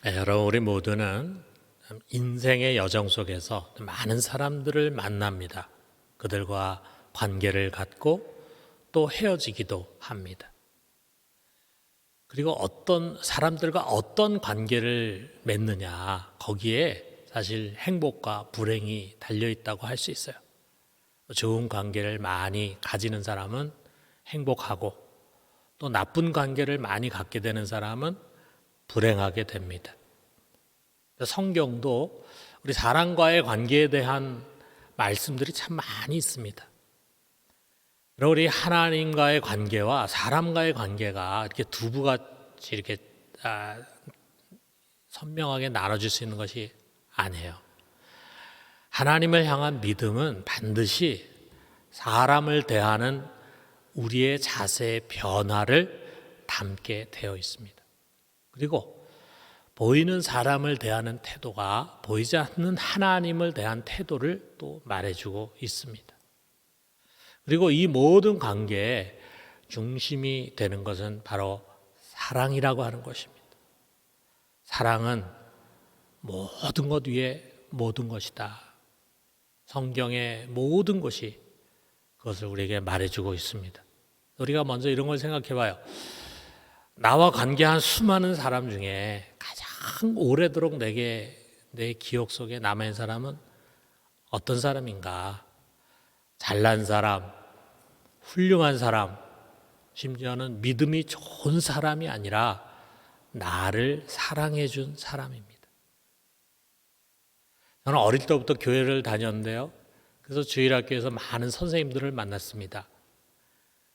여러분, 우리 모두는 인생의 여정 속에서 많은 사람들을 만납니다. 그들과 관계를 갖고 또 헤어지기도 합니다. 그리고 어떤 사람들과 어떤 관계를 맺느냐, 거기에 사실 행복과 불행이 달려있다고 할 수 있어요. 좋은 관계를 많이 가지는 사람은 행복하고, 또 나쁜 관계를 많이 갖게 되는 사람은 불행하게 됩니다. 성경도 우리 사람과의 관계에 대한 말씀들이 참 많이 있습니다. 우리 하나님과의 관계와 사람과의 관계가 이렇게 두부같이 이렇게 선명하게 나눠질 수 있는 것이 아니에요. 하나님을 향한 믿음은 반드시 사람을 대하는 우리의 자세의 변화를 담게 되어 있습니다. 그리고 보이는 사람을 대하는 태도가 보이지 않는 하나님을 대한 태도를 또 말해주고 있습니다. 그리고 이 모든 관계의 중심이 되는 것은 바로 사랑이라고 하는 것입니다. 사랑은 모든 것 위에 모든 것이다. 성경의 모든 것이 그것을 우리에게 말해주고 있습니다. 우리가 먼저 이런 걸 생각해 봐요. 나와 관계한 수많은 사람 중에 가장 오래도록 내 기억 속에 남아있는 사람은 어떤 사람인가? 잘난 사람, 훌륭한 사람, 심지어는 믿음이 좋은 사람이 아니라 나를 사랑해 준 사람입니다. 저는 어릴 때부터 교회를 다녔는데요. 그래서 주일학교에서 많은 선생님들을 만났습니다.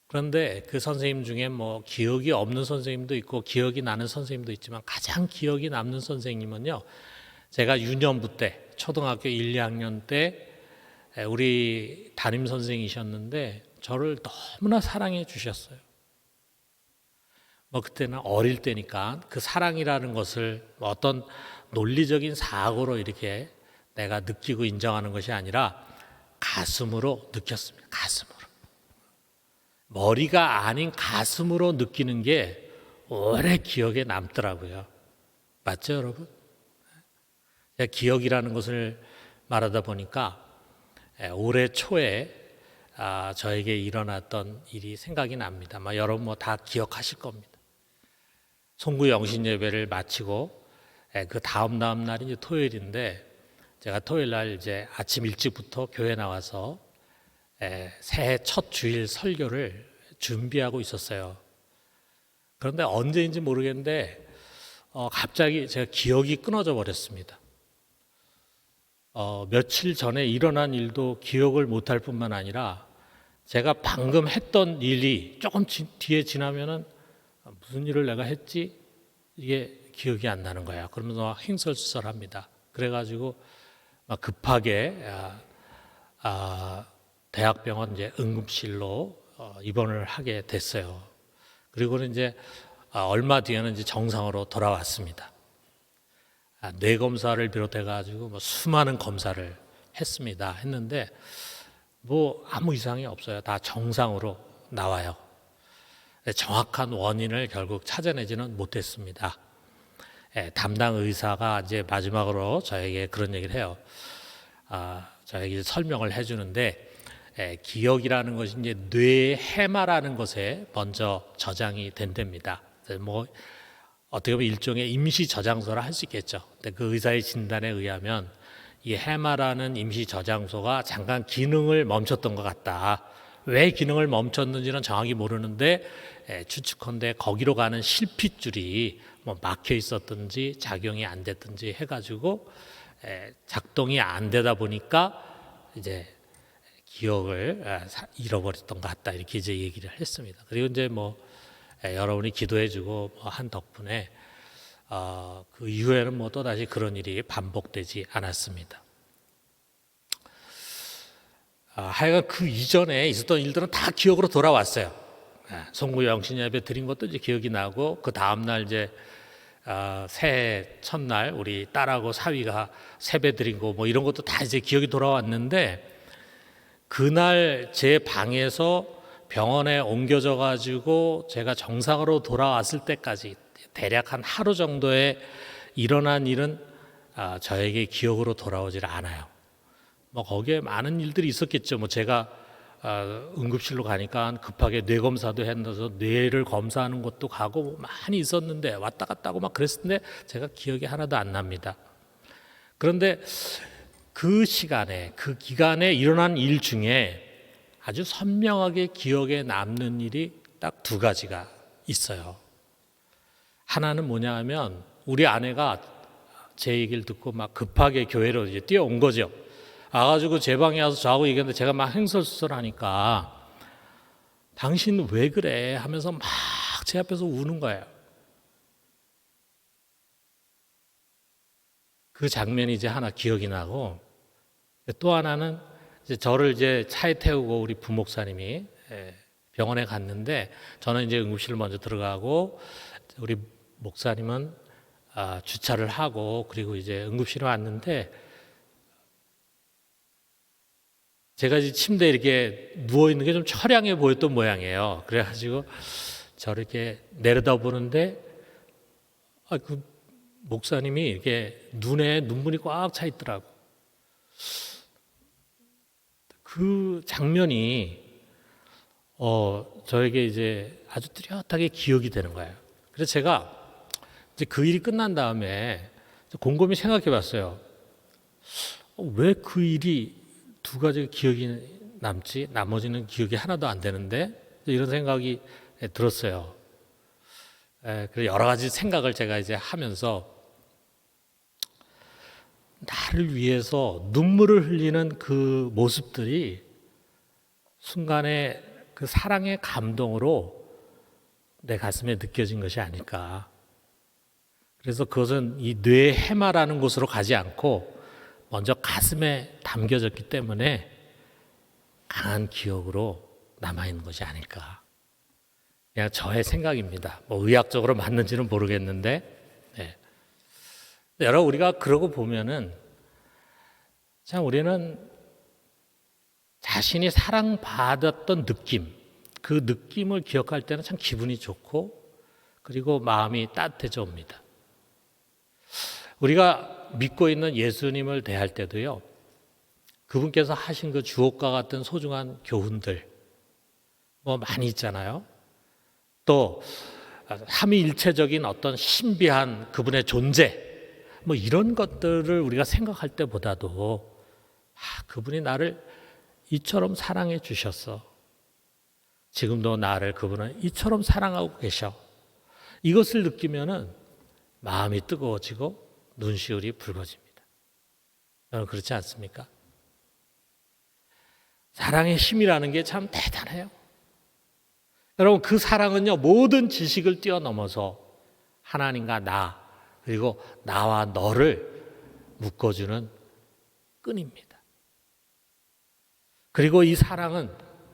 그런데 그 선생님 중에 기억이 없는 선생님도 있고 기억이 나는 선생님도 있지만 가장 기억이 남는 선생님은요, 제가 유년부 때 초등학교 1, 2학년 때 우리 담임 선생이셨는데 저를 너무나 사랑해 주셨어요. 그때는 어릴 때니까 그 사랑이라는 것을 어떤 논리적인 사고로 이렇게 내가 느끼고 인정하는 것이 아니라 가슴으로 느꼈습니다. 가슴으로. 머리가 아닌 가슴으로 느끼는 게 오래 기억에 남더라고요. 맞죠, 여러분? 기억이라는 것을 말하다 보니까 올해 초에 저에게 일어났던 일이 생각이 납니다. 여러분 다 기억하실 겁니다. 송구 영신 예배를 마치고 그 다음 날이 이제 토요일인데 제가 토요일 날 이제 아침 일찍부터 교회 나와서 새해 첫 주일 설교를 준비하고 있었어요. 그런데 언제인지 모르겠는데 갑자기 제가 기억이 끊어져 버렸습니다. 며칠 전에 일어난 일도 기억을 못할 뿐만 아니라 제가 방금 했던 일이 조금 뒤에 지나면은 무슨 일을 내가 했지? 이게 기억이 안 나는 거야. 그러면서 막 횡설수설합니다. 그래가지고 막 급하게 대학병원 이제 응급실로 입원을 하게 됐어요. 그리고는 이제 얼마 뒤에는 이제 정상으로 돌아왔습니다. 뇌 검사를 비롯해 가지고 수많은 검사를 했는데 아무 이상이 없어요. 다 정상으로 나와요. 정확한 원인을 결국 찾아내지는 못했습니다. 담당 의사가 이제 마지막으로 저에게 그런 얘기를 해요. 저에게 설명을 해주는데 기억이라는 것이 이제 뇌의 해마라는 것에 먼저 저장이 된답니다. 어떻게 보면 일종의 임시 저장소라 할 수 있겠죠. 근데 그 의사의 진단에 의하면 이 해마라는 임시 저장소가 잠깐 기능을 멈췄던 것 같다. 왜 기능을 멈췄는지는 정확히 모르는데 추측컨대 거기로 가는 실핏줄이 막혀 있었든지 작용이 안 됐든지 해가지고 작동이 안 되다 보니까 이제 기억을 잃어버렸던 것 같다. 이렇게 이제 얘기를 했습니다. 그리고 이제 여러분이 기도해주고 한 덕분에 그 이후에는 또다시 그런 일이 반복되지 않았습니다. 하여간 그 이전에 있었던 일들은 다 기억으로 돌아왔어요. 송구 영신 예배 드린 것도 이제 기억이 나고 그 다음 날 이제 새해 첫날 우리 딸하고 사위가 세배 드린 거 이런 것도 다 이제 기억이 돌아왔는데 그날 제 방에서 병원에 옮겨져 가지고 제가 정상으로 돌아왔을 때까지 대략 한 하루 정도의 일어난 일은 저에게 기억으로 돌아오질 않아요. 뭐 거기에 많은 일들이 있었겠죠. 뭐 제가 응급실로 가니까 급하게 뇌 검사도 해서 뇌를 검사하는 것도 가고 뭐 많이 있었는데 왔다 갔다 하고 막 그랬는데 제가 기억이 하나도 안 납니다. 그런데 그 시간에 그 기간에 일어난 일 중에 아주 선명하게 기억에 남는 일이 딱 두 가지가 있어요. 하나는 뭐냐 하면 우리 아내가 제 얘기를 듣고 막 급하게 교회로 이제 뛰어온 거죠. 와가지고 제 방에 와서 저하고 얘기했는데 제가 막 횡설수설하니까 당신 왜 그래 하면서 막 제 앞에서 우는 거예요. 그 장면이 이제 하나 기억이 나고 또 하나는 이제 저를 이제 차에 태우고 우리 부목사님이 병원에 갔는데 저는 이제 응급실을 먼저 들어가고 우리 목사님은 주차를 하고 그리고 이제 응급실에 왔는데 제가 이제 침대에 이렇게 누워 있는 게 좀 처량해 보였던 모양이에요. 그래가지고 저를 이렇게 내려다보는데 그 목사님이 이렇게 눈에 눈물이 꽉 차 있더라고. 그 장면이 저에게 이제 아주 뚜렷하게 기억이 되는 거예요. 그래서 제가 이제 그 일이 끝난 다음에 곰곰이 생각해 봤어요. 왜 그 일이 두 가지가 기억이 남지? 나머지는 기억이 하나도 안 되는데? 이런 생각이 들었어요. 그래서 여러 가지 생각을 제가 이제 하면서 나를 위해서 눈물을 흘리는 그 모습들이 순간에 그 사랑의 감동으로 내 가슴에 느껴진 것이 아닐까. 그래서 그것은 이 뇌의 해마라는 곳으로 가지 않고 먼저 가슴에 담겨졌기 때문에 강한 기억으로 남아있는 것이 아닐까. 그냥 저의 생각입니다. 뭐 의학적으로 맞는지는 모르겠는데 여러분 우리가 그러고 보면은 참 우리는 자신이 사랑받았던 느낌 그 느낌을 기억할 때는 참 기분이 좋고 그리고 마음이 따뜻해져 옵니다. 우리가 믿고 있는 예수님을 대할 때도요. 그분께서 하신 그 주옥과 같은 소중한 교훈들 뭐 많이 있잖아요. 또 삼위일체적인 어떤 신비한 그분의 존재 뭐 이런 것들을 우리가 생각할 때보다도 그분이 나를 이처럼 사랑해 주셨어. 지금도 나를 그분은 이처럼 사랑하고 계셔. 이것을 느끼면은 마음이 뜨거워지고 눈시울이 붉어집니다. 여러분 그렇지 않습니까? 사랑의 힘이라는 게 참 대단해요. 여러분 그 사랑은요 모든 지식을 뛰어넘어서 하나님과 나 그리고 나와 너를 묶어주는 끈입니다. 그리고 이 사랑은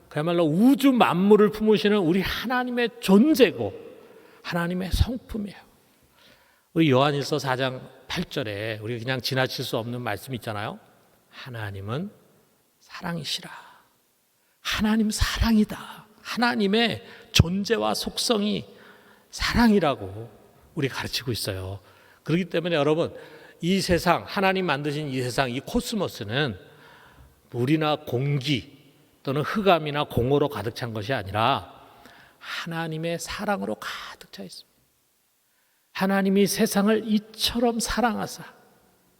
그야말로 우주 만물을 품으시는 우리 하나님의 존재고 하나님의 성품이에요. 우리 요한일서 4장 8절에 우리가 그냥 지나칠 수 없는 말씀 있잖아요. 하나님은 사랑이시라. 하나님 사랑이다. 하나님의 존재와 속성이 사랑이라고 우리 가르치고 있어요. 그렇기 때문에 여러분 이 세상 하나님 만드신 이 세상 이 코스모스는 물이나 공기 또는 흑암이나 공허로 가득 찬 것이 아니라 하나님의 사랑으로 가득 차 있습니다. 하나님이 세상을 이처럼 사랑하사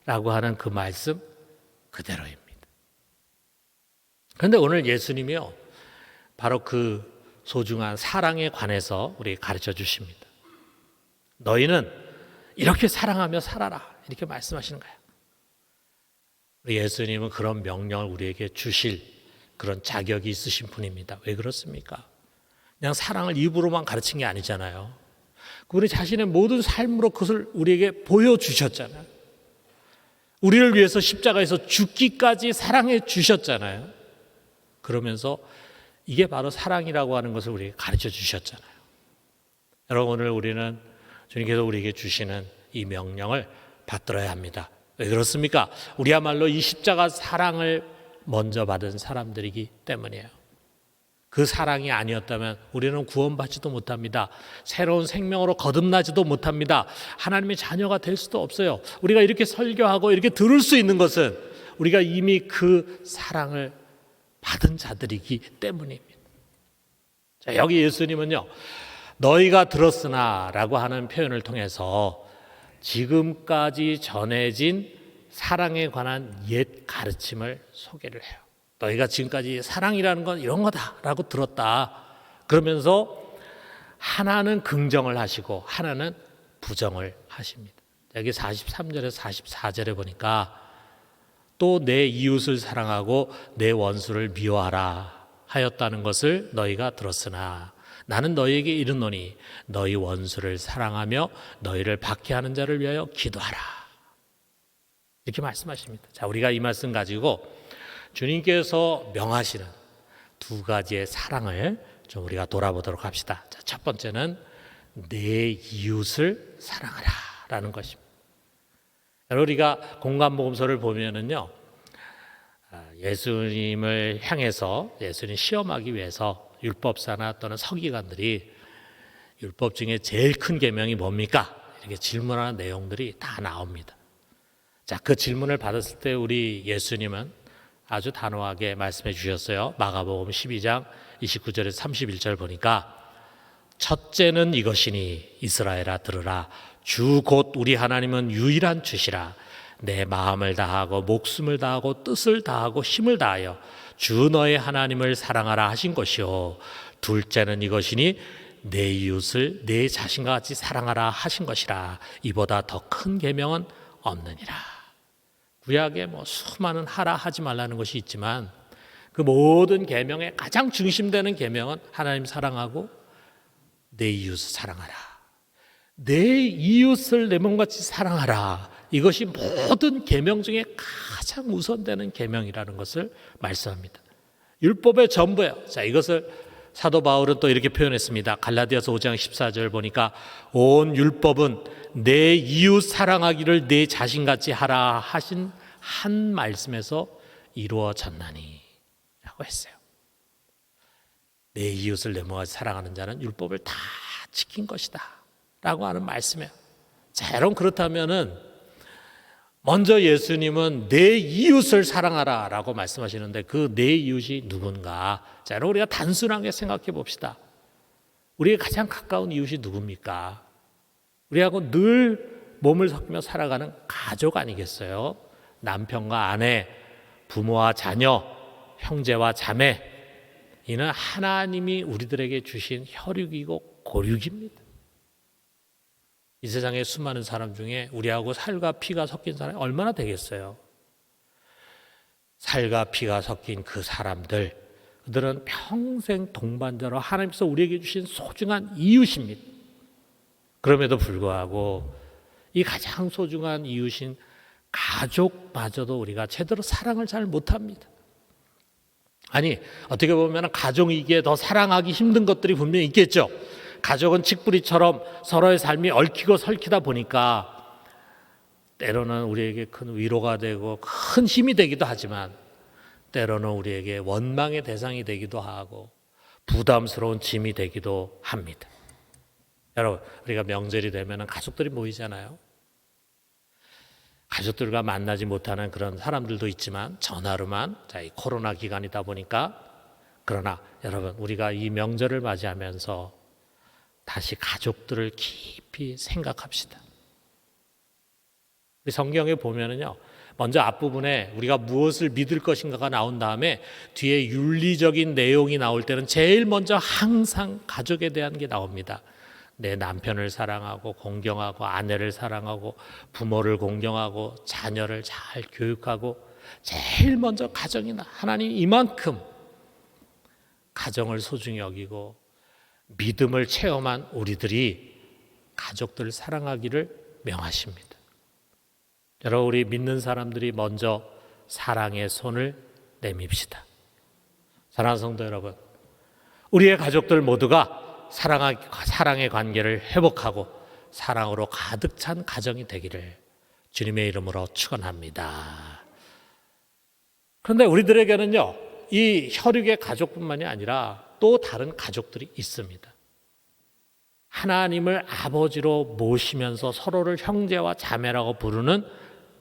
라고 하는 그 말씀 그대로입니다. 그런데 오늘 예수님이요 바로 그 소중한 사랑에 관해서 우리 가르쳐 주십니다. 너희는 이렇게 사랑하며 살아라 이렇게 말씀하시는 거예요. 우리 예수님은 그런 명령을 우리에게 주실 그런 자격이 있으신 분입니다. 왜 그렇습니까? 그냥 사랑을 입으로만 가르친 게 아니잖아요. 그분이 자신의 모든 삶으로 그것을 우리에게 보여주셨잖아요. 우리를 위해서 십자가에서 죽기까지 사랑해 주셨잖아요. 그러면서 이게 바로 사랑이라고 하는 것을 우리에게 가르쳐 주셨잖아요. 여러분 오늘 우리는 주님께서 우리에게 주시는 이 명령을 받들어야 합니다. 왜 그렇습니까? 우리야말로 이 십자가 사랑을 먼저 받은 사람들이기 때문이에요. 그 사랑이 아니었다면 우리는 구원받지도 못합니다. 새로운 생명으로 거듭나지도 못합니다. 하나님의 자녀가 될 수도 없어요. 우리가 이렇게 설교하고 이렇게 들을 수 있는 것은 우리가 이미 그 사랑을 받은 자들이기 때문입니다. 자, 여기 예수님은요, 너희가 들었으나 라고 하는 표현을 통해서 지금까지 전해진 사랑에 관한 옛 가르침을 소개를 해요. 너희가 지금까지 사랑이라는 건 이런 거다라고 들었다. 그러면서 하나는 긍정을 하시고 하나는 부정을 하십니다. 여기 43절에서 44절에 보니까 또 내 이웃을 사랑하고 내 원수를 미워하라 하였다는 것을 너희가 들었으나 나는 너희에게 이르노니 너희 원수를 사랑하며 너희를 박해하는 자를 위하여 기도하라. 이렇게 말씀하십니다. 자, 우리가 이 말씀 가지고 주님께서 명하시는 두 가지의 사랑을 좀 우리가 돌아보도록 합시다. 자, 첫 번째는 내 이웃을 사랑하라 라는 것입니다. 여러분, 우리가 공관복음서를 보면은요, 예수님을 향해서 예수님 시험하기 위해서 율법사나 또는 서기관들이 율법 중에 제일 큰 계명이 뭡니까? 이렇게 질문하는 내용들이 다 나옵니다. 자, 그 질문을 받았을 때 우리 예수님은 아주 단호하게 말씀해 주셨어요. 마가복음 12장 29절에서 31절 보니까 첫째는 이것이니 이스라엘아 들으라. 주 곧 우리 하나님은 유일한 주시라. 내 마음을 다하고 목숨을 다하고 뜻을 다하고 힘을 다하여 주 너의 하나님을 사랑하라 하신 것이요. 둘째는 이것이니 내 이웃을 내 자신과 같이 사랑하라 하신 것이라. 이보다 더 큰 계명은 없느니라. 구약에 수많은 하라 하지 말라는 것이 있지만 그 모든 계명의 가장 중심되는 계명은 하나님 사랑하고 내 이웃을 사랑하라. 내 이웃을 내 몸같이 사랑하라. 이것이 모든 계명 중에 가장 우선되는 계명이라는 것을 말씀합니다. 율법의 전부예요. 자, 이것을 사도 바울은 또 이렇게 표현했습니다. 갈라디아서 5장 14절 보니까 온 율법은 내 이웃 사랑하기를 내 자신같이 하라 하신 한 말씀에서 이루어졌나니 라고 했어요. 내 이웃을 내 몸같이 사랑하는 자는 율법을 다 지킨 것이다 라고 하는 말씀이에요. 자, 여러분, 그렇다면은 먼저 예수님은 내 이웃을 사랑하라 라고 말씀하시는데 그 내 이웃이 누군가? 자, 여러분, 우리가 단순하게 생각해 봅시다. 우리의 가장 가까운 이웃이 누굽니까? 우리하고 늘 몸을 섞으며 살아가는 가족 아니겠어요? 남편과 아내, 부모와 자녀, 형제와 자매, 이는 하나님이 우리들에게 주신 혈육이고 고육입니다. 이 세상에 수많은 사람 중에 우리하고 살과 피가 섞인 사람이 얼마나 되겠어요? 살과 피가 섞인 그 사람들, 그들은 평생 동반자로 하나님께서 우리에게 주신 소중한 이웃입니다. 그럼에도 불구하고 이 가장 소중한 이웃인 가족마저도 우리가 제대로 사랑을 잘 못합니다. 아니, 어떻게 보면 가족이기에 더 사랑하기 힘든 것들이 분명히 있겠죠. 가족은 직부리처럼 서로의 삶이 얽히고 설키다 보니까 때로는 우리에게 큰 위로가 되고 큰 힘이 되기도 하지만 때로는 우리에게 원망의 대상이 되기도 하고 부담스러운 짐이 되기도 합니다. 여러분, 우리가 명절이 되면 가족들이 모이잖아요. 가족들과 만나지 못하는 그런 사람들도 있지만 전화로만, 자, 이 코로나 기간이다 보니까. 그러나 여러분, 우리가 이 명절을 맞이하면서 다시 가족들을 깊이 생각합시다. 우리 성경에 보면은요, 먼저 앞부분에 우리가 무엇을 믿을 것인가가 나온 다음에 뒤에 윤리적인 내용이 나올 때는 제일 먼저 항상 가족에 대한 게 나옵니다. 내 남편을 사랑하고 공경하고 아내를 사랑하고 부모를 공경하고 자녀를 잘 교육하고 제일 먼저 가정이나 하나님 이만큼 가정을 소중히 여기고 믿음을 체험한 우리들이 가족들을 사랑하기를 명하십니다. 여러분, 우리 믿는 사람들이 먼저 사랑의 손을 내밉시다. 사랑하는 성도 여러분, 우리의 가족들 모두가 사랑의 관계를 회복하고 사랑으로 가득 찬 가정이 되기를 주님의 이름으로 축원합니다. 그런데 우리들에게는요, 이 혈육의 가족뿐만이 아니라 또 다른 가족들이 있습니다. 하나님을 아버지로 모시면서 서로를 형제와 자매라고 부르는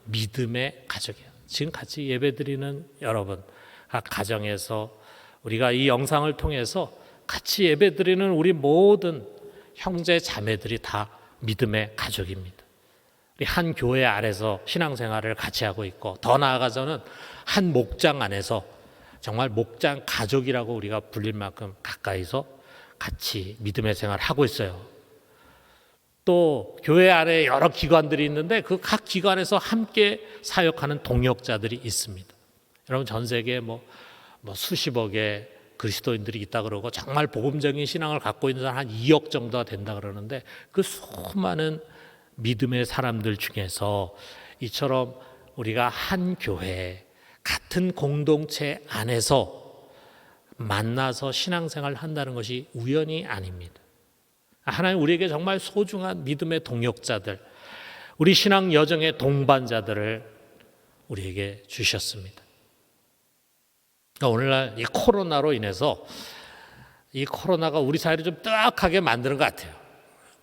믿음의 가족이에요. 지금 같이 예배드리는 여러분, 각 가정에서 우리가 이 영상을 통해서 같이 예배드리는 우리 모든 형제 자매들이 다 믿음의 가족입니다. 우리 한 교회 아래서 신앙생활을 같이 하고 있고, 더 나아가서는 한 목장 안에서 정말 목장 가족이라고 우리가 불릴 만큼 가까이서 같이 믿음의 생활을 하고 있어요. 또 교회 안에 여러 기관들이 있는데 그 각 기관에서 함께 사역하는 동역자들이 있습니다. 여러분, 전 세계에 뭐 수십억의 그리스도인들이 있다 그러고, 정말 복음적인 신앙을 갖고 있는 사람 한 2억 정도가 된다 그러는데, 그 수많은 믿음의 사람들 중에서 이처럼 우리가 한 교회, 같은 공동체 안에서 만나서 신앙생활을 한다는 것이 우연이 아닙니다. 하나님 우리에게 정말 소중한 믿음의 동역자들, 우리 신앙 여정의 동반자들을 우리에게 주셨습니다. 오늘날 이 코로나로 인해서 이 코로나가 우리 사회를 좀 뜨악하게 만드는 것 같아요.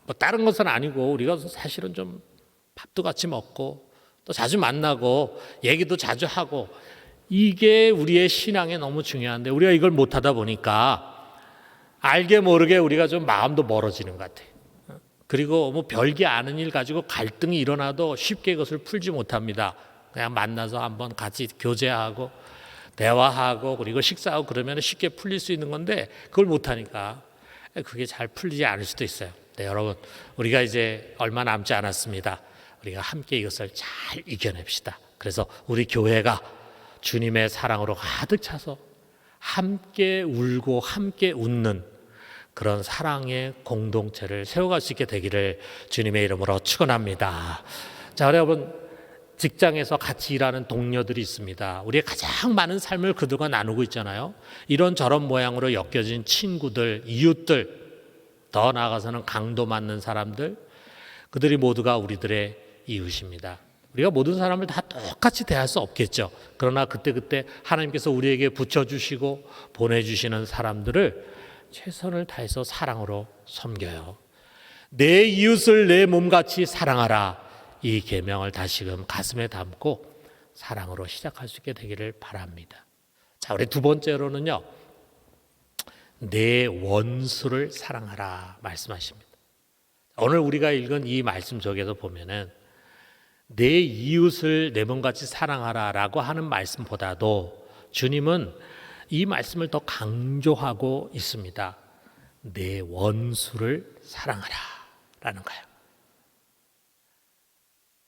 뭐 다른 것은 아니고, 우리가 사실은 좀 밥도 같이 먹고 또 자주 만나고 얘기도 자주 하고, 이게 우리의 신앙에 너무 중요한데 우리가 이걸 못하다 보니까 알게 모르게 우리가 좀 마음도 멀어지는 것 같아요. 그리고 뭐 별게 아닌 일 가지고 갈등이 일어나도 쉽게 그것을 풀지 못합니다. 그냥 만나서 한번 같이 교제하고 대화하고 그리고 식사하고 그러면 쉽게 풀릴 수 있는 건데, 그걸 못하니까 그게 잘 풀리지 않을 수도 있어요. 네, 여러분, 우리가 이제 얼마 남지 않았습니다. 우리가 함께 이것을 잘 이겨냅시다. 그래서 우리 교회가 주님의 사랑으로 가득 차서 함께 울고 함께 웃는 그런 사랑의 공동체를 세워갈 수 있게 되기를 주님의 이름으로 축원합니다. 자, 여러분, 직장에서 같이 일하는 동료들이 있습니다. 우리의 가장 많은 삶을 그들과 나누고 있잖아요. 이런저런 모양으로 엮여진 친구들, 이웃들, 더 나아가서는 강도 맞는 사람들, 그들이 모두가 우리들의 이웃입니다. 우리가 모든 사람을 다 똑같이 대할 수 없겠죠. 그러나 그때그때 하나님께서 우리에게 붙여주시고 보내주시는 사람들을 최선을 다해서 사랑으로 섬겨요. 내 이웃을 내 몸같이 사랑하라. 이 계명을 다시금 가슴에 담고 사랑으로 시작할 수 있게 되기를 바랍니다. 자, 우리 두 번째로는요, 내 원수를 사랑하라 말씀하십니다. 오늘 우리가 읽은 이 말씀 속에서 보면은 내 이웃을 내 몸같이 사랑하라라고 하는 말씀보다도 주님은 이 말씀을 더 강조하고 있습니다. 내 원수를 사랑하라라는 거예요.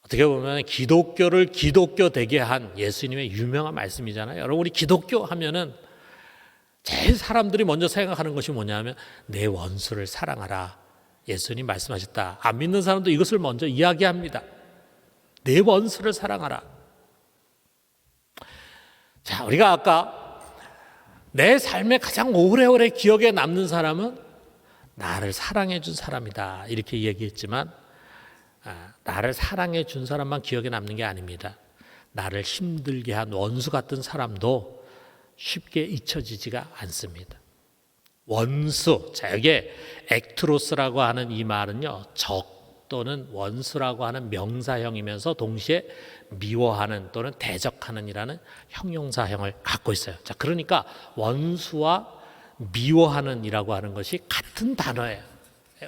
어떻게 보면 기독교를 기독교 되게 한 예수님의 유명한 말씀이잖아요. 여러분, 우리 기독교 하면은 제일 사람들이 먼저 생각하는 것이 뭐냐면 내 원수를 사랑하라. 예수님 말씀하셨다. 안 믿는 사람도 이것을 먼저 이야기합니다. 내 원수를 사랑하라. 자, 우리가 아까 내 삶에 가장 오래오래 기억에 남는 사람은 나를 사랑해 준 사람이다, 이렇게 얘기했지만 나를 사랑해 준 사람만 기억에 남는 게 아닙니다. 나를 힘들게 한 원수 같은 사람도 쉽게 잊혀지지가 않습니다. 원수, 자, 여기에 액트로스라고 하는 이 말은요, 적 또는 원수라고 하는 명사형이면서 동시에 미워하는 또는 대적하는 이라는 형용사형을 갖고 있어요. 자, 그러니까 원수와 미워하는 이라고 하는 것이 같은 단어예요.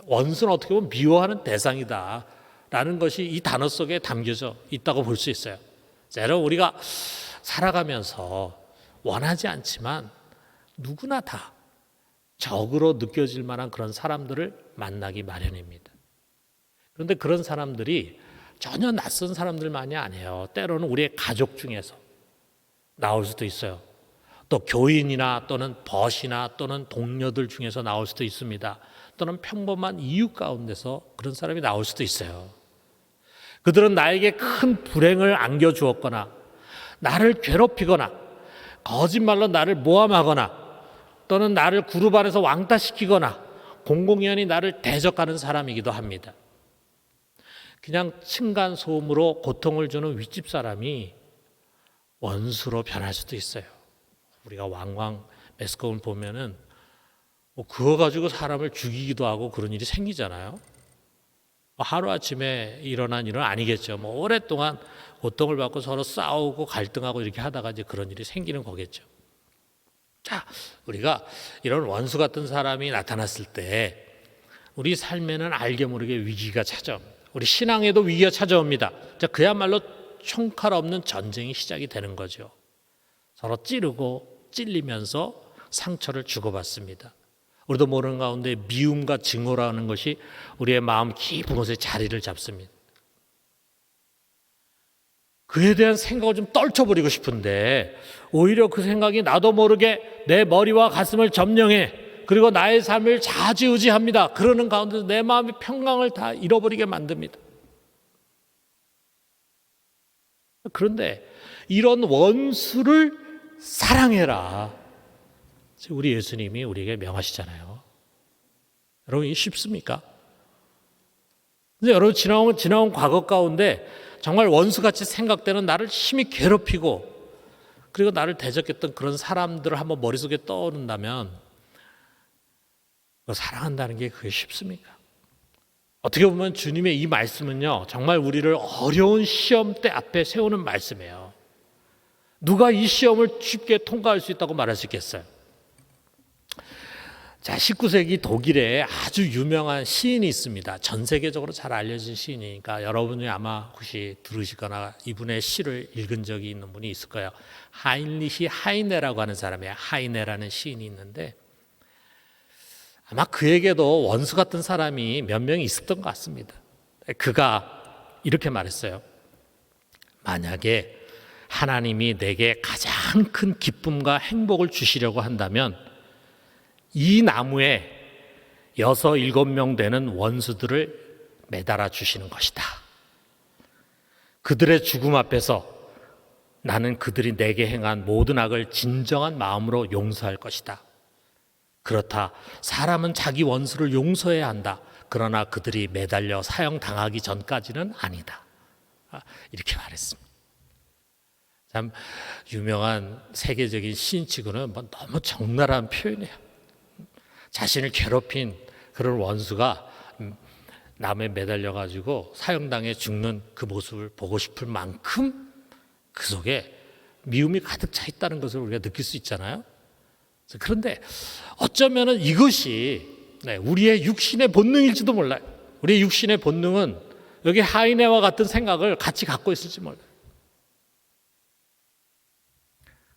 원수는 어떻게 보면 미워하는 대상이다 라는 것이 이 단어 속에 담겨져 있다고 볼 수 있어요. 자, 여러분, 우리가 살아가면서 원하지 않지만 누구나 다 적으로 느껴질 만한 그런 사람들을 만나기 마련입니다. 그런데 그런 사람들이 전혀 낯선 사람들만이 아니에요. 때로는 우리의 가족 중에서 나올 수도 있어요. 또 교인이나 또는 벗이나 또는 동료들 중에서 나올 수도 있습니다. 또는 평범한 이웃 가운데서 그런 사람이 나올 수도 있어요. 그들은 나에게 큰 불행을 안겨주었거나 나를 괴롭히거나 거짓말로 나를 모함하거나 또는 나를 그룹 안에서 왕따시키거나 공공연히 나를 대적하는 사람이기도 합니다. 그냥 층간소음으로 고통을 주는 윗집 사람이 원수로 변할 수도 있어요. 우리가 왕왕 매스컴을 보면은 그거 가지고 사람을 죽이기도 하고 그런 일이 생기잖아요. 하루아침에 일어난 일은 아니겠죠. 오랫동안 고통을 받고 서로 싸우고 갈등하고 이렇게 하다가 이제 그런 일이 생기는 거겠죠. 자, 우리가 이런 원수 같은 사람이 나타났을 때 우리 삶에는 알게 모르게 위기가 찾아옵니다. 우리 신앙에도 위기가 찾아옵니다. 자, 그야말로 총칼 없는 전쟁이 시작이 되는 거죠. 서로 찌르고 찔리면서 상처를 주고받습니다. 우리도 모르는 가운데 미움과 증오라는 것이 우리의 마음 깊은 곳에 자리를 잡습니다. 그에 대한 생각을 좀 떨쳐버리고 싶은데 오히려 그 생각이 나도 모르게 내 머리와 가슴을 점령해, 그리고 나의 삶을 좌지우지합니다. 그러는 가운데서 내 마음의 평강을 다 잃어버리게 만듭니다. 그런데 이런 원수를 사랑해라, 우리 예수님이 우리에게 명하시잖아요. 여러분, 이게 쉽습니까? 근데 여러분, 지나온 과거 가운데 정말 원수같이 생각되는 나를 심히 괴롭히고 그리고 나를 대적했던 그런 사람들을 한번 머릿속에 떠오른다면 사랑한다는 게 그게 쉽습니까? 어떻게 보면 주님의 이 말씀은요, 정말 우리를 어려운 시험대 앞에 세우는 말씀이에요. 누가 이 시험을 쉽게 통과할 수 있다고 말할 수 있겠어요? 자, 19세기 독일에 아주 유명한 시인이 있습니다. 전 세계적으로 잘 알려진 시인이니까 여러분이 아마 혹시 들으시거나 이분의 시를 읽은 적이 있는 분이 있을 거예요. 하인리히 하이네라고 하는 사람이에요. 하이네라는 시인이 있는데 아마 그에게도 원수 같은 사람이 몇 명이 있었던 것 같습니다. 그가 이렇게 말했어요. 만약에 하나님이 내게 가장 큰 기쁨과 행복을 주시려고 한다면 이 나무에 6, 7명 되는 원수들을 매달아 주시는 것이다. 그들의 죽음 앞에서 나는 그들이 내게 행한 모든 악을 진정한 마음으로 용서할 것이다. 그렇다, 사람은 자기 원수를 용서해야 한다. 그러나 그들이 매달려 사형당하기 전까지는 아니다. 이렇게 말했습니다. 참 유명한 세계적인 시인치고는 너무 적나라한 표현이에요. 자신을 괴롭힌 그런 원수가 남에 매달려가지고 사형당해 죽는 그 모습을 보고 싶을 만큼 그 속에 미움이 가득 차 있다는 것을 우리가 느낄 수 있잖아요. 그런데 어쩌면 이것이 우리의 육신의 본능일지도 몰라요. 우리의 육신의 본능은 여기 하이네와 같은 생각을 같이 갖고 있을지 몰라요.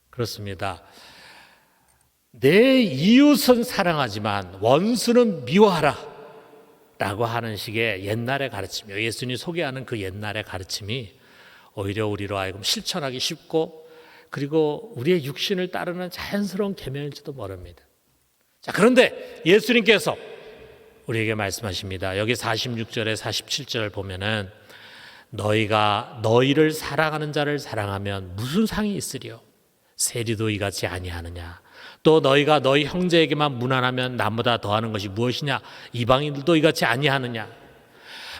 그렇습니다. 내 이웃은 사랑하지만 원수는 미워하라 라고 하는 식의 옛날의 가르침이요, 예수님이 소개하는 그 옛날의 가르침이 오히려 우리로 하여금 실천하기 쉽고 그리고 우리의 육신을 따르는 자연스러운 계명일지도 모릅니다. 자, 그런데 예수님께서 우리에게 말씀하십니다. 여기 46절에 47절 보면은 너희가 너희를 사랑하는 자를 사랑하면 무슨 상이 있으리요? 세리도 이같이 아니하느냐? 또 너희가 너희 형제에게만 무난하면 남보다 더하는 것이 무엇이냐? 이방인들도 이같이 아니하느냐?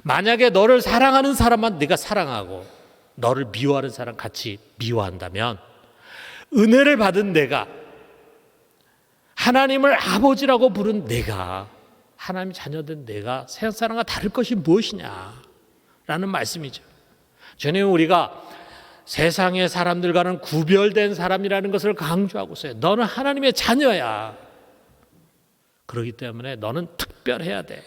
만약에 너를 사랑하는 사람만 네가 사랑하고 너를 미워하는 사람 같이 미워한다면 은혜를 받은 내가, 하나님을 아버지라고 부른 내가, 하나님 자녀된 내가 세상 사람과 다를 것이 무엇이냐라는 말씀이죠. 저는 우리가 세상의 사람들과는 구별된 사람이라는 것을 강조하고 있어요. 너는 하나님의 자녀야. 그렇기 때문에 너는 특별해야 돼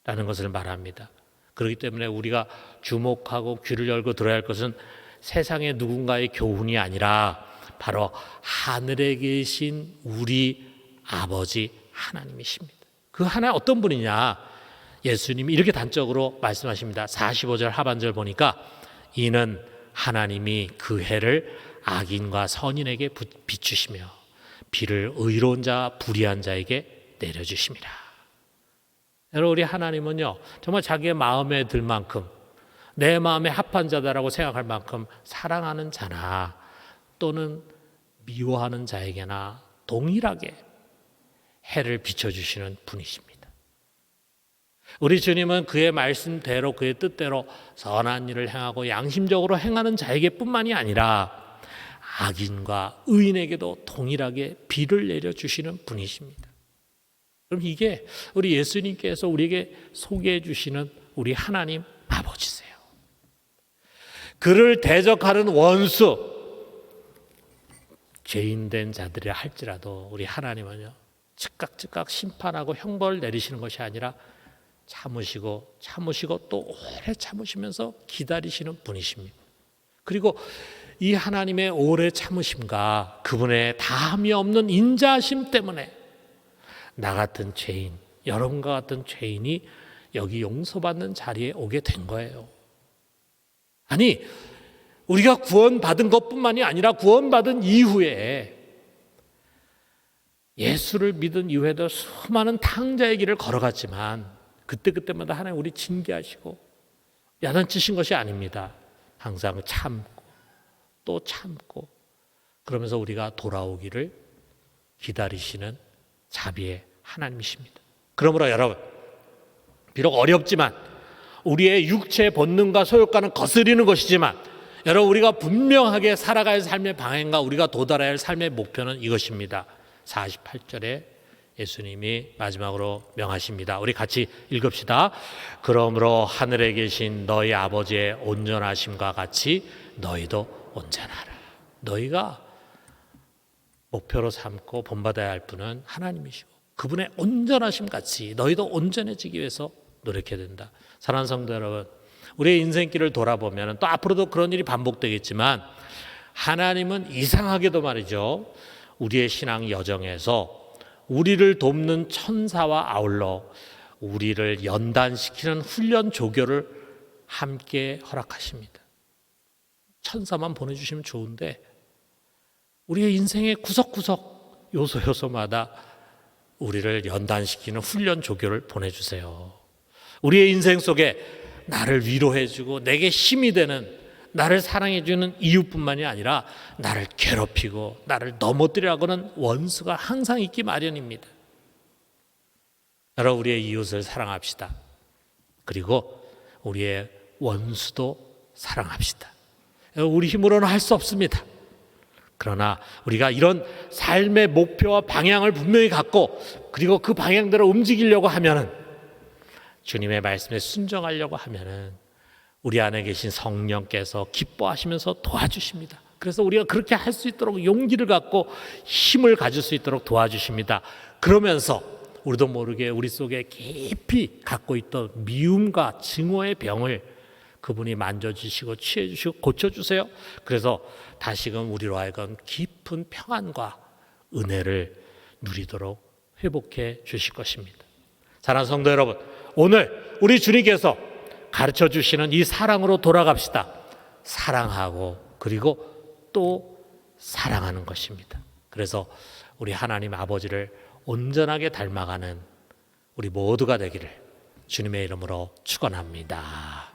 라는 것을 말합니다. 그렇기 때문에 우리가 주목하고 귀를 열고 들어야 할 것은 세상의 누군가의 교훈이 아니라 바로 하늘에 계신 우리 아버지 하나님이십니다. 그 하나님 어떤 분이냐? 예수님이 이렇게 단적으로 말씀하십니다. 45절 하반절 보니까 이는 하나님이 그 해를 악인과 선인에게 비추시며 비를 의로운 자 불의한 자에게 내려주심이라. 여러분, 우리 하나님은요 정말 자기의 마음에 들 만큼, 내 마음에 합한 자다라고 생각할 만큼 사랑하는 자나 또는 미워하는 자에게나 동일하게 해를 비춰주시는 분이십니다. 우리 주님은 그의 말씀대로 그의 뜻대로 선한 일을 행하고 양심적으로 행하는 자에게 뿐만이 아니라 악인과 의인에게도 동일하게 비를 내려주시는 분이십니다. 그럼 이게 우리 예수님께서 우리에게 소개해 주시는 우리 하나님 아버지세요. 그를 대적하는 원수, 죄인된 자들이라 할지라도 우리 하나님은요, 즉각 심판하고 형벌을 내리시는 것이 아니라 참으시고 또 오래 참으시면서 기다리시는 분이십니다. 그리고 이 하나님의 오래 참으심과 그분의 다함이 없는 인자하심 때문에 나 같은 죄인, 여러분과 같은 죄인이 여기 용서받는 자리에 오게 된 거예요. 아니, 우리가 구원받은 것뿐만이 아니라 구원받은 이후에 예수를 믿은 이후에도 수많은 탕자의 길을 걸어갔지만 그때마다 하나님 우리 징계하시고 야단치신 것이 아닙니다. 항상 참고 또 참고 그러면서 우리가 돌아오기를 기다리시는 자비의 하나님이십니다. 그러므로 여러분, 비록 어렵지만 우리의 육체의 본능과 소욕과는 거스리는 것이지만 여러분, 우리가 분명하게 살아갈 삶의 방향과 우리가 도달해야 할 삶의 목표는 이것입니다. 48절에 예수님이 마지막으로 명하십니다. 우리 같이 읽읍시다. 그러므로 하늘에 계신 너희 아버지의 온전하심과 같이 너희도 온전하라. 너희가 목표로 삼고 본받아야 할 분은 하나님이시고 그분의 온전하심 같이 너희도 온전해지기 위해서 노력해야 된다. 사랑하는 성도 여러분, 우리의 인생길을 돌아보면 또 앞으로도 그런 일이 반복되겠지만 하나님은 이상하게도 말이죠, 우리의 신앙 여정에서 우리를 돕는 천사와 아울러 우리를 연단시키는 훈련 조교를 함께 허락하십니다. 천사만 보내주시면 좋은데 우리의 인생의 구석구석 요소마다 우리를 연단시키는 훈련 조교를 보내주세요. 우리의 인생 속에 나를 위로해주고 내게 힘이 되는, 나를 사랑해주는 이유뿐만이 아니라 나를 괴롭히고 나를 넘어뜨리려고 하는 원수가 항상 있기 마련입니다. 여러분, 우리의 이웃을 사랑합시다. 그리고 우리의 원수도 사랑합시다. 우리 힘으로는 할 수 없습니다. 그러나 우리가 이런 삶의 목표와 방향을 분명히 갖고 그리고 그 방향대로 움직이려고 하면은, 주님의 말씀에 순종하려고 하면은 우리 안에 계신 성령께서 기뻐하시면서 도와주십니다. 그래서 우리가 그렇게 할 수 있도록 용기를 갖고 힘을 가질 수 있도록 도와주십니다. 그러면서 우리도 모르게 우리 속에 깊이 갖고 있던 미움과 증오의 병을 그분이 만져주시고 취해주시고 고쳐주세요. 그래서 다시금 우리로 하여금 깊은 평안과 은혜를 누리도록 회복해 주실 것입니다. 사랑하는 성도 여러분, 오늘 우리 주님께서 가르쳐 주시는 이 사랑으로 돌아갑시다. 사랑하고 그리고 또 사랑하는 것입니다. 그래서 우리 하나님 아버지를 온전하게 닮아가는 우리 모두가 되기를 주님의 이름으로 축원합니다.